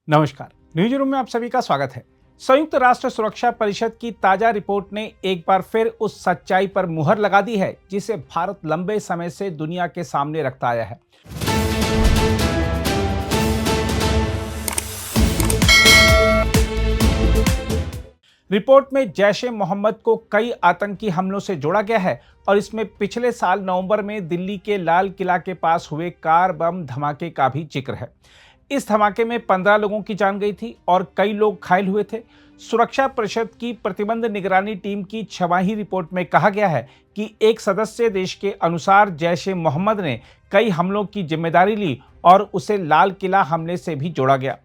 नमस्कार, news room में आप सभी का स्वागत है। संयुक्त राष्ट्र सुरक्षा परिषद की ताजा रिपोर्ट ने एक बार फिर उस सच्चाई पर मुहर लगा दी है जिसे भारत लंबे समय से दुनिया के सामने रखता आया है। रिपोर्ट में जैश ए मोहम्मद को कई आतंकी हमलों से जोड़ा गया है और इसमें पिछले साल नवंबर में दिल्ली के लाल किला के पास हुए कार बम धमाके का भी जिक्र है। इस धमाके में 15 लोगों की जान गई थी और कई लोग घायल हुए थे। सुरक्षा परिषद की प्रतिबंध निगरानी टीम की छमाही रिपोर्ट में कहा गया है कि एक सदस्य देश के अनुसार जैश ए मोहम्मद ने कई हमलों की जिम्मेदारी ली और उसे लाल किला हमले से भी जोड़ा गया।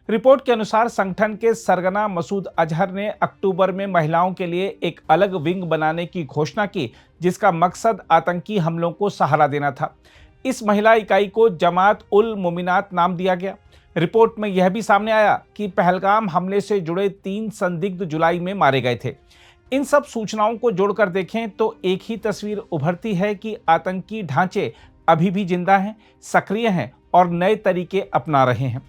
रिपोर्ट के अनुसार संगठन के सरगना मसूद अजहर ने अक्टूबर में महिलाओं के लिए एक अलग विंग बनाने की घोषणा की, जिसका मकसद आतंकी हमलों को सहारा देना था। इस महिला इकाई को जमात उल मोमिनात नाम दिया गया। रिपोर्ट में यह भी सामने आया कि पहलगाम हमले से जुड़े 3 संदिग्ध जुलाई में मारे गए थे। इन सब सूचनाओं को जोड़कर देखें तो एक ही तस्वीर उभरती है कि आतंकी ढांचे अभी भी जिंदा हैं, सक्रिय हैं और नए तरीके अपना रहे हैं।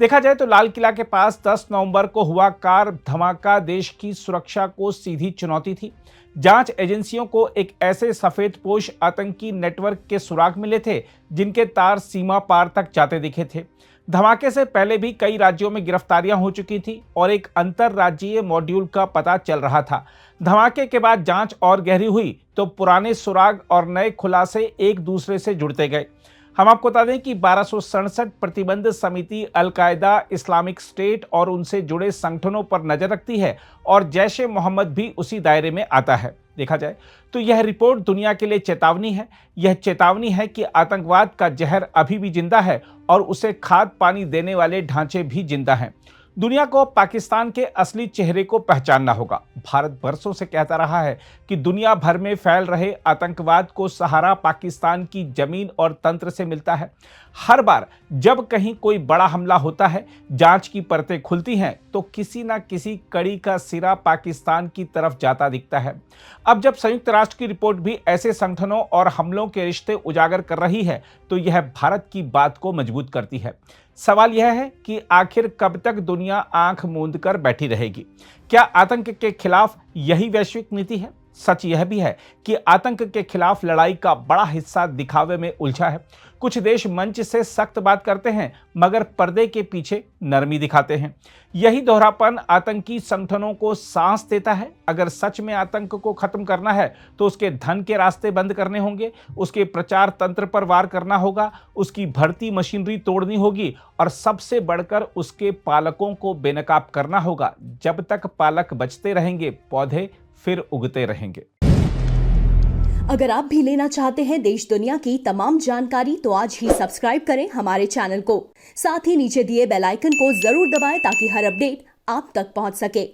देखा जाए तो लाल किला के पास 10 नवंबर को हुआ कार धमाका देश की सुरक्षा को सीधी चुनौती थी। जांच एजेंसियों को एक ऐसे सफेदपोश आतंकी नेटवर्क के सुराग मिले थे जिनके तार सीमा पार तक जाते दिखे थे। धमाके से पहले भी कई राज्यों में गिरफ्तारियां हो चुकी थी और एक अंतरराज्यीय मॉड्यूल का पता चल रहा था। धमाके के बाद जांच और गहरी हुई तो पुराने सुराग और नए खुलासे एक दूसरे से जुड़ते गए। हम आपको बता दें कि 1267 प्रतिबंध समिति अल-कायदा, इस्लामिक स्टेट और उनसे जुड़े संगठनों पर नजर रखती है और जैश ए मोहम्मद भी उसी दायरे में आता है। देखा जाए तो यह रिपोर्ट दुनिया के लिए चेतावनी है। यह चेतावनी है कि आतंकवाद का जहर अभी भी जिंदा है और उसे खाद पानी देने वाले ढांचे भी जिंदा हैं। दुनिया को पाकिस्तान के असली चेहरे को पहचानना होगा। भारत बरसों से कहता रहा है कि दुनिया भर में फैल रहे आतंकवाद को सहारा पाकिस्तान की जमीन और तंत्र से मिलता है। हर बार जब कहीं कोई बड़ा हमला होता है, जांच की परतें खुलती हैं तो किसी न किसी कड़ी का सिरा पाकिस्तान की तरफ जाता दिखता है। अब जब संयुक्त राष्ट्र की रिपोर्ट भी ऐसे संगठनों और हमलों के रिश्ते उजागर कर रही है तो यह भारत की बात को मजबूत करती है। सवाल यह है कि आखिर कब तक दुनिया आंख मूंद कर बैठी रहेगी? क्या आतंक के खिलाफ यही वैश्विक नीति है? सच यह भी है कि आतंक के खिलाफ लड़ाई का बड़ा हिस्सा दिखावे में उलझा है। कुछ देश मंच से सख्त बात करते हैं मगर पर्दे के पीछे नरमी दिखाते हैं। यही दोहरापन आतंकी संगठनों को सांस देता है। अगर सच में आतंक को खत्म करना है तो उसके धन के रास्ते बंद करने होंगे, उसके प्रचार तंत्र पर वार करना होगा, उसकी भर्ती मशीनरी तोड़नी होगी और सबसे बढ़कर उसके पालकों को बेनकाब करना होगा। जब तक पालक बचते रहेंगे, पौधे फिर उगते रहेंगे। अगर आप भी लेना चाहते हैं देश दुनिया की तमाम जानकारी तो आज ही सब्सक्राइब करें हमारे चैनल को। साथ ही नीचे दिए बेल आइकन को जरूर दबाएं ताकि हर अपडेट आप तक पहुंच सके।